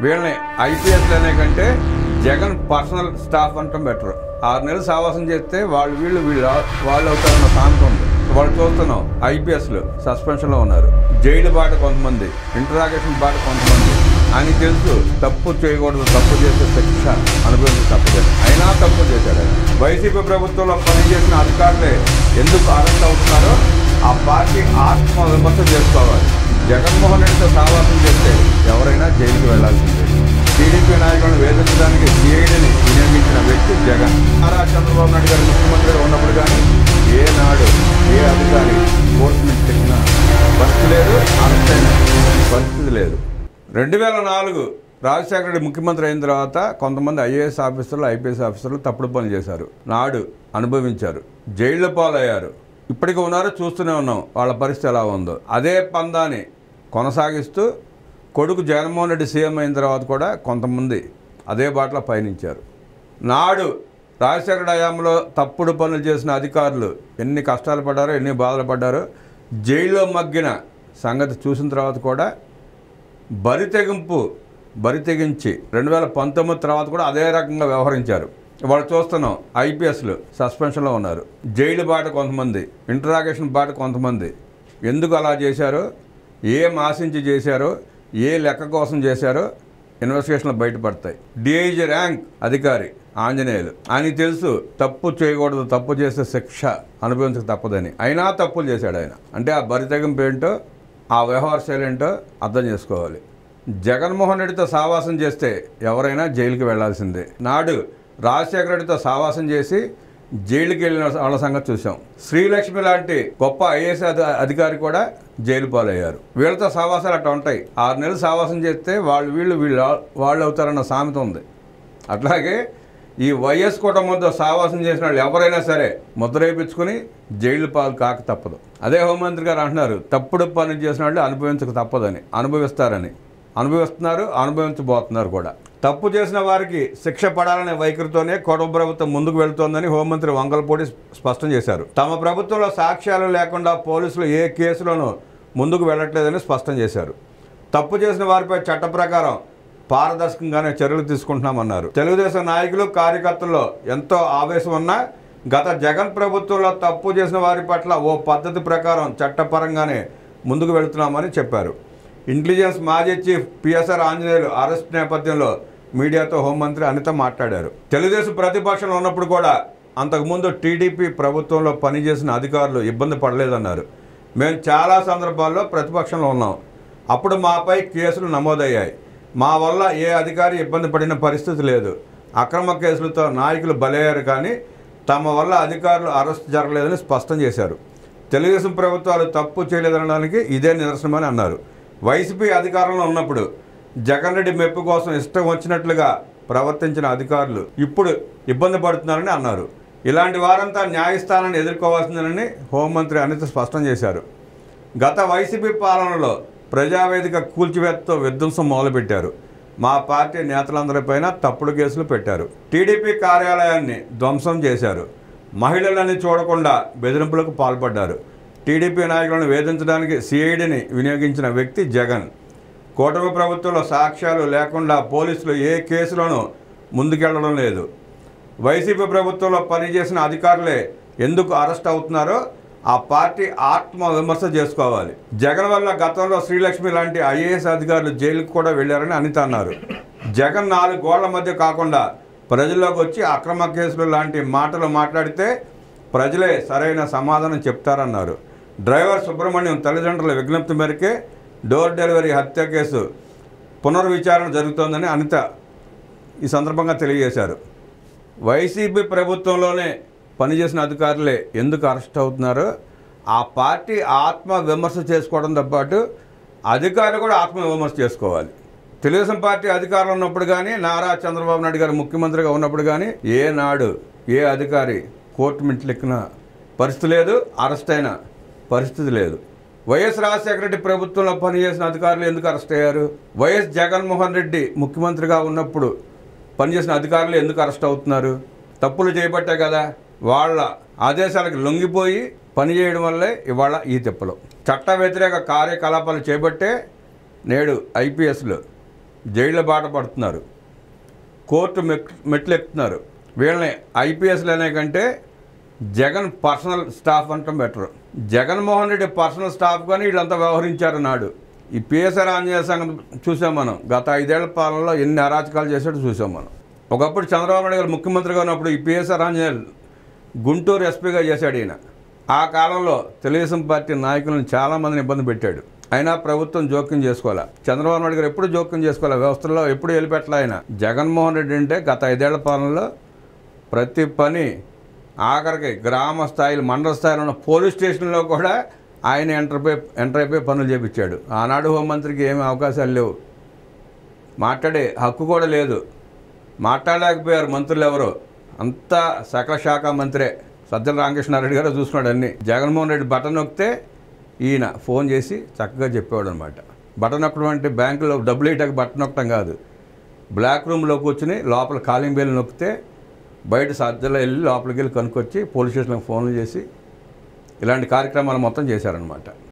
వీళ్ళని ఐపీఎస్లు అనే కంటే జగన్ పర్సనల్ స్టాఫ్ అంటాం బెటర్. 6 నెలలు సావాసం చేస్తే వీళ్ళు అవుతారన్న సామెత ఉంది. వాళ్ళు చూస్తున్నాం ఐపీఎస్లు సస్పెన్షన్లో ఉన్నారు. జైలు బాట కొంతమంది, ఇంటరాగేషన్ బాట కొంతమంది. అని తెలుసు తప్పు చేయకూడదు, తప్పు చేసే శిక్ష అనుభవించి తప్పలేదు, అయినా తప్పు చేశాడు. వైసీపీ ప్రభుత్వంలో పనిచేసిన అధికారులే ఎందుకు అరెస్ట్ అవుతున్నారో ఆ పార్టీ ఆత్మ విమర్శ చేసుకోవాలి. జగన్మోహన్ రెడ్డితో సావాసం చేస్తే ఎవరైనా జైలుకి వెళ్లాల్సిందే. టీడీపీ నాయకులను వేధించడానికి సిఐడిని వినియోగించిన వ్యక్తి జగన్. నారా చంద్రబాబు నాయుడు గారు ముఖ్యమంత్రిగా ఉన్నప్పుడు కానీ ఏనాడు ఏ అధికారి కోర్టును చెక్కిన పరిస్థితి లేదు, అరెస్ట్ అయిన పరిస్థితి లేదు. 2004 రాజశేఖర రెడ్డి ముఖ్యమంత్రి అయిన తర్వాత కొంతమంది ఐఏఎస్ ఆఫీసర్లు, ఐపీఎస్ ఆఫీసర్లు తప్పుడు పనులు చేశారు. నాడు అనుభవించారు, జైళ్ల పాలయ్యారు. ఇప్పటికీ ఉన్నారు, చూస్తూనే ఉన్నాం వాళ్ళ పరిస్థితి ఎలా ఉందో. అదే పందాన్ని కొనసాగిస్తూ కొడుకు జగన్మోహన్ రెడ్డి సీఎం అయిన తర్వాత కూడా కొంతమంది అదే బాటలో పయనించారు. నాడు రాజశేఖర హయాంలో తప్పుడు పనులు చేసిన అధికారులు ఎన్ని కష్టాలు పడ్డారో, ఎన్ని బాధలు పడ్డారో, జైల్లో మగ్గిన సంగతి చూసిన తర్వాత కూడా బరి తెగించి 2019 తర్వాత కూడా అదే రకంగా వ్యవహరించారు. వాళ్ళు చూస్తున్నాం ఐపీఎస్లు సస్పెన్షన్లో ఉన్నారు. జైలు బాట కొంతమంది, ఇంటరాగేషన్ బాట కొంతమంది. ఎందుకు అలా చేశారో, ఏం ఆశించి చేశారో, ఏ లెక్క కోసం చేశారో ఇన్వెస్టిగేషన్లు బయటపడతాయి. డిఐజీ ర్యాంక్ అధికారి ఆంజనేయులు, ఆయనకి తెలుసు తప్పు చేయకూడదు, తప్పు చేస్తే శిక్ష అనుభవించక తప్పదని, అయినా తప్పులు చేశాడు ఆయన. అంటే ఆ బరితెగింపు ఏంటో, ఆ వ్యవహార శైలి ఏంటో అర్థం చేసుకోవాలి. జగన్మోహన్ రెడ్డితో సావాసం చేస్తే ఎవరైనా జైలుకి వెళ్లాల్సిందే. నాడు రాజశేఖర రెడ్డితో సావాసం చేసి జైలుకి వెళ్ళిన వాళ్ళ సంగతి చూసాం. శ్రీలక్ష్మి లాంటి గొప్ప ఐఏఎస్ అధికారి కూడా జైలు పాలయ్యారు. వీళ్ళతో సావాసాలు అట్లా ఉంటాయి. 6 నెలలు సావాసం చేస్తే వాళ్ళు అవుతారన్న సామెత ఉంది. అట్లాగే ఈ వైఎస్ కుటుంబంతో సావాసం చేసిన వాళ్ళు ఎవరైనా సరే ముద్ర వేయించుకుని జైలు పాలు కాక తప్పదు. అదే హోంమంత్రి గారు అంటున్నారు తప్పుడు పని చేసిన వాళ్ళు అనుభవించక తప్పదని. అనుభవిస్తారని, అనుభవిస్తున్నారు, అనుభవించబోతున్నారు కూడా. తప్పు చేసిన వారికి శిక్ష పడాలనే వైఖరితోనే కుటుంబ ప్రభుత్వం ముందుకు వెళుతోందని హోంమంత్రి వంగలపూడి స్పష్టం చేశారు. తమ ప్రభుత్వంలో సాక్ష్యాలు లేకుండా పోలీసులు ఏ కేసులోనూ ముందుకు వెళ్ళట్లేదని స్పష్టం చేశారు. తప్పు చేసిన వారిపై చట్ట ప్రకారం పారదర్శకంగానే చర్యలు తీసుకుంటున్నామన్నారు. తెలుగుదేశం నాయకులు, కార్యకర్తల్లో ఎంతో ఆవేశం ఉన్నా గత జగన్ ప్రభుత్వంలో తప్పు చేసిన వారి పట్ల ఓ పద్ధతి ప్రకారం చట్టపరంగానే ముందుకు వెళుతున్నామని చెప్పారు. ఇంటెలిజెన్స్ మాజీ చీఫ్ పిఎస్ఆర్ ఆంజనేయులు అరెస్ట్ నేపథ్యంలో మీడియాతో హోంమంత్రి అనిత మాట్లాడారు. తెలుగుదేశం ప్రతిపక్షంలో ఉన్నప్పుడు కూడా అంతకుముందు టీడీపీ ప్రభుత్వంలో పనిచేసిన అధికారులు ఇబ్బంది పడలేదన్నారు. మేము చాలా సందర్భాల్లో ప్రతిపక్షంలో ఉన్నాం, అప్పుడు మాపై కేసులు నమోదయ్యాయి. మా వల్ల ఏ అధికారి ఇబ్బంది పడిన పరిస్థితి లేదు. అక్రమ కేసులతో నాయకులు బలయ్యారు, కానీ తమ వల్ల అధికారులు అరెస్ట్ జరగలేదని స్పష్టం చేశారు. తెలుగుదేశం ప్రభుత్వాలు తప్పు చేయలేదనడానికి ఇదే నిదర్శనమని అన్నారు. వైసీపీ అధికారంలో ఉన్నప్పుడు జగన్ రెడ్డి మెప్పు కోసం ఇష్టం వచ్చినట్లుగా ప్రవర్తించిన అధికారులు ఇప్పుడు ఇబ్బంది పడుతున్నారని అన్నారు. ఇలాంటి వారంతా న్యాయస్థానాన్ని ఎదుర్కోవాల్సిందేనని హోంమంత్రి అనిత స్పష్టం చేశారు. గత వైసీపీ పాలనలో ప్రజావేదిక కూల్చివేతతో విధ్వంసం మొదలుపెట్టారు. మా పార్టీ నేతలందరిపైన తప్పుడు కేసులు పెట్టారు. టీడీపీ కార్యాలయాన్ని ధ్వంసం చేశారు. మహిళలని చూడకుండా బెదిరింపులకు పాల్పడ్డారు. టీడీపీ నాయకులను వేధించడానికి సిఐడిని వినియోగించిన వ్యక్తి జగన్. కూటమి ప్రభుత్వంలో సాక్ష్యాలు లేకుండా పోలీసులు ఏ కేసులోనూ ముందుకెళ్లడం లేదు. వైసీపీ ప్రభుత్వంలో పనిచేసిన అధికారులే ఎందుకు అరెస్ట్ అవుతున్నారో ఆ పార్టీ ఆత్మ విమర్శ చేసుకోవాలి. జగన్ వల్ల గతంలో శ్రీలక్ష్మి లాంటి ఐఏఎస్ అధికారులు జైలుకు కూడా వెళ్లారని అనిత అన్నారు. జగన్ 4 గోళ్ల మధ్య కాకుండా ప్రజల్లోకి వచ్చి అక్రమ కేసులు లాంటి మాటలు మాట్లాడితే ప్రజలే సరైన సమాధానం చెప్తారన్నారు. డ్రైవర్ సుబ్రహ్మణ్యం తల్లిదండ్రుల విజ్ఞప్తి మేరకే డోర్ డెలివరీ హత్య కేసు పునర్విచారణ జరుగుతోందని అనిత ఈ సందర్భంగా తెలియజేశారు. వైసీపీ ప్రభుత్వంలోనే పనిచేసిన అధికారులే ఎందుకు అరెస్ట్ అవుతున్నారో ఆ పార్టీ ఆత్మ విమర్శ చేసుకోవడంతో పాటు అధికారులు కూడా ఆత్మ విమర్శ చేసుకోవాలి. తెలుగుదేశం పార్టీ అధికారంలో ఉన్నప్పుడు కానీ, నారా చంద్రబాబు నాయుడు గారు ముఖ్యమంత్రిగా ఉన్నప్పుడు కానీ ఏనాడు ఏ అధికారి కోర్టు మెట్లెక్కిన పరిస్థితి లేదు, అరెస్ట్ అయిన పరిస్థితి లేదు. వైఎస్ రాజశేఖర రెడ్డి ప్రభుత్వంలో పనిచేసిన అధికారులు ఎందుకు అరెస్ట్ అయ్యారు? వైఎస్ జగన్మోహన్ రెడ్డి ముఖ్యమంత్రిగా ఉన్నప్పుడు పనిచేసిన అధికారులు ఎందుకు అరెస్ట్ అవుతున్నారు? తప్పులు చేయబట్టే కదా. వాళ్ళ ఆదేశాలకు లొంగిపోయి పనిచేయడం వల్లే ఇవాళ ఈ తిప్పలు. చట్ట వ్యతిరేక కార్యకలాపాలు చేపట్టే నేడు ఐపీఎస్లు జైళ్ళ బాట పడుతున్నారు, కోర్టు మెట్లు ఎక్కుతున్నారు. వీళ్ళని ఐపీఎస్లు అనే కంటే జగన్ పర్సనల్ స్టాఫ్ అంటాం better. Jaganmohan Reddy personal staff కానీ వీళ్ళంతా వ్యవహరించారు నాడు. ఈ పిఎస్ఆర్ ఆంజనేయ సంగతి చూసాం మనం. గత 5 ఏళ్ల పాలనలో ఎన్ని అరాచకాలు చేసాడో చూసాం మనం. ఒకప్పుడు చంద్రబాబు నాయుడు గారు ముఖ్యమంత్రిగా ఉన్నప్పుడు ఈ పిఎస్ఆర్ ఆంజనేయ గుంటూరు ఎస్పీగా చేశాడు ఈయన. ఆ కాలంలో తెలుగుదేశం పార్టీ నాయకులను చాలామందిని ఇబ్బంది పెట్టాడు. అయినా ప్రభుత్వం జోక్యం చేసుకోవాలా. చంద్రబాబు నాయుడు గారు ఎప్పుడు జోక్యం చేసుకోవాలా, వ్యవస్థలో ఎప్పుడు వెళ్ళిపెట్టలే ఆయన. జగన్మోహన్ రెడ్డి అంటే గత 5 ఏళ్ల పాలనలో ప్రతి పని, ఆఖరికి గ్రామ స్థాయిలో మండల స్థాయిలో ఉన్న పోలీస్ స్టేషన్లో కూడా ఆయన ఎంటర్ అయిపోయి పనులు చేపించాడు. ఆనాడు హోంమంత్రికి ఏమీ అవకాశాలు లేవు, మాట్లాడే హక్కు కూడా లేదు, మాట్లాడలేకపోయారు మంత్రులు ఎవరు. అంతా సకల శాఖ మంత్రే సజ్జల రామకృష్ణారెడ్డి గారు చూసుకున్నాడు అన్నీ. జగన్మోహన్ రెడ్డి బటన్ నొక్కితే ఈయన ఫోన్ చేసి చక్కగా చెప్పేవాడు అనమాట. బటన్ నొక్కడం అంటే బ్యాంకులో డబ్బులు వేయటానికి బటన్ నొక్కడం కాదు. బ్లాక్ రూమ్లో కూర్చుని లోపల కాలింగ్ బెల్ నొక్కితే బయట సజ్జలో వెళ్ళి లోపలికి వెళ్ళి కనుక్కొచ్చి పోలీస్ స్టేషన్కి ఫోన్లు చేసి ఇలాంటి కార్యక్రమాలు మొత్తం చేశారనమాట.